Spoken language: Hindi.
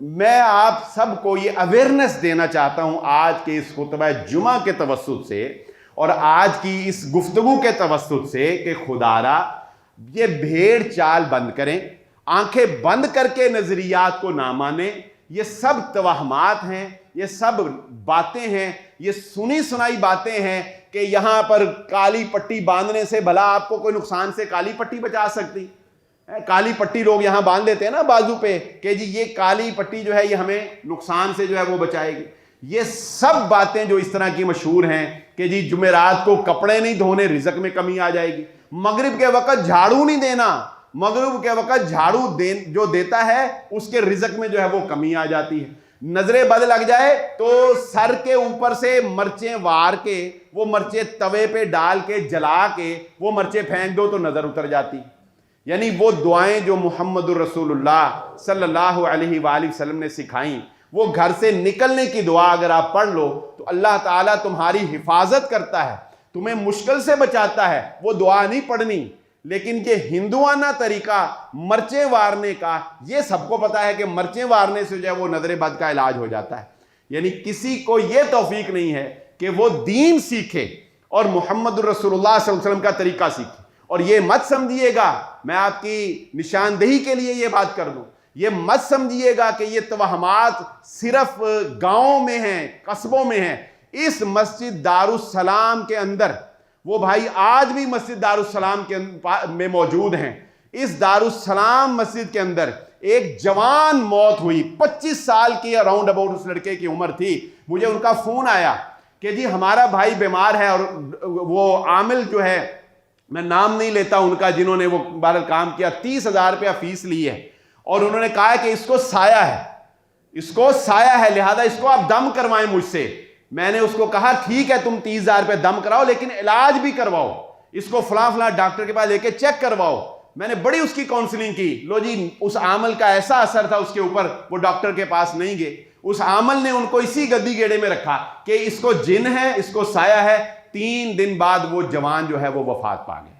मैं आप सबको ये अवेयरनेस देना चाहता हूं आज के इस खुतबा जुमा के तवस्सुत से और आज की इस गुफ्तगू के तवस्सुत से कि खुदारा ये भेड़ चाल बंद करें, आंखें बंद करके नजरियात को ना माने। ये सब तवहमात हैं, ये सब बातें हैं, ये सुनी सुनाई बातें हैं कि यहां पर काली पट्टी बांधने से भला आपको कोई नुकसान से काली पट्टी बचा सकती है। काली पट्टी लोग यहां बांध देते हैं ना बाजू पे कि जी ये काली पट्टी जो है ये हमें नुकसान से जो है वो बचाएगी। ये सब बातें जो इस तरह की मशहूर हैं कि जी जुमेरात को कपड़े नहीं धोने रिज़्क में कमी आ जाएगी, मगरिब के वक्त झाड़ू नहीं देना, मगरिब के वक्त झाड़ू जो देता है उसके रिज़्क में जो है वो कमी आ जाती है, नजरें बद लग जाए तो सर के ऊपर से मर्चें वार के वो मर्चें तवे पे डाल के जला के वो मर्चें फेंक दो तो नजर उतर जाती। यानी वो दुआएं जो मुहम्मदुर रसूलुल्लाह सल्लल्लाहु अलैहि वसल्लम ने सिखाई, वो घर से निकलने की दुआ अगर आप पढ़ लो तो अल्लाह ताला तुम्हारी हिफाजत करता है, तुम्हें मुश्किल से बचाता है। वो दुआ नहीं पढ़नी, लेकिन ये हिंदुआना तरीका मर्चे वारने का, ये सबको पता है कि मर्चे वारने से जो है वो नजर बद का इलाज हो जाता है। यानी किसी को ये तौफीक नहीं है कि वो दीन सीखे और मुहम्मद रसूलुल्लाह सल्लल्लाहु अलैहि वसल्लम का तरीका सीखे। और ये मत समझिएगा, मैं आपकी निशानदेही के लिए ये बात कर दूं, ये मत समझिएगा कि ये तवहमात सिर्फ गांवों में हैं, कस्बों में हैं। इस मस्जिद दारुस्सलाम के अंदर, वो भाई आज भी मस्जिद दारुस्सलाम में मौजूद हैं, इस दारुस्सलाम मस्जिद के अंदर एक जवान मौत हुई, 25 साल की अराउंड अबाउट उस लड़के की उम्र थी। मुझे उनका फोन आया कि जी हमारा भाई बीमार है, और वो आमिल जो है, मैं नाम नहीं लेता उनका, जिन्होंने वो बहरहाल काम किया, 30,000 रुपया फीस ली है और उन्होंने कहा है कि इसको साया है, इसको साया है, लिहाजा इसको आप दम करवाएं मुझसे। मैंने उसको कहा ठीक है तुम 30,000 रुपये दम कराओ, लेकिन इलाज भी करवाओ, इसको फला फला डॉक्टर के पास लेके चेक करवाओ। मैंने बड़ी उसकी काउंसलिंग की। लो जी, उस आमल का ऐसा असर था उसके ऊपर, वो डॉक्टर के पास नहीं गए। उस आमल ने उनको इसी गद्दी गेड़े में रखा कि इसको जिन है, इसको साया है। 3 दिन बाद वो जवान जो है वो वफात पा गया।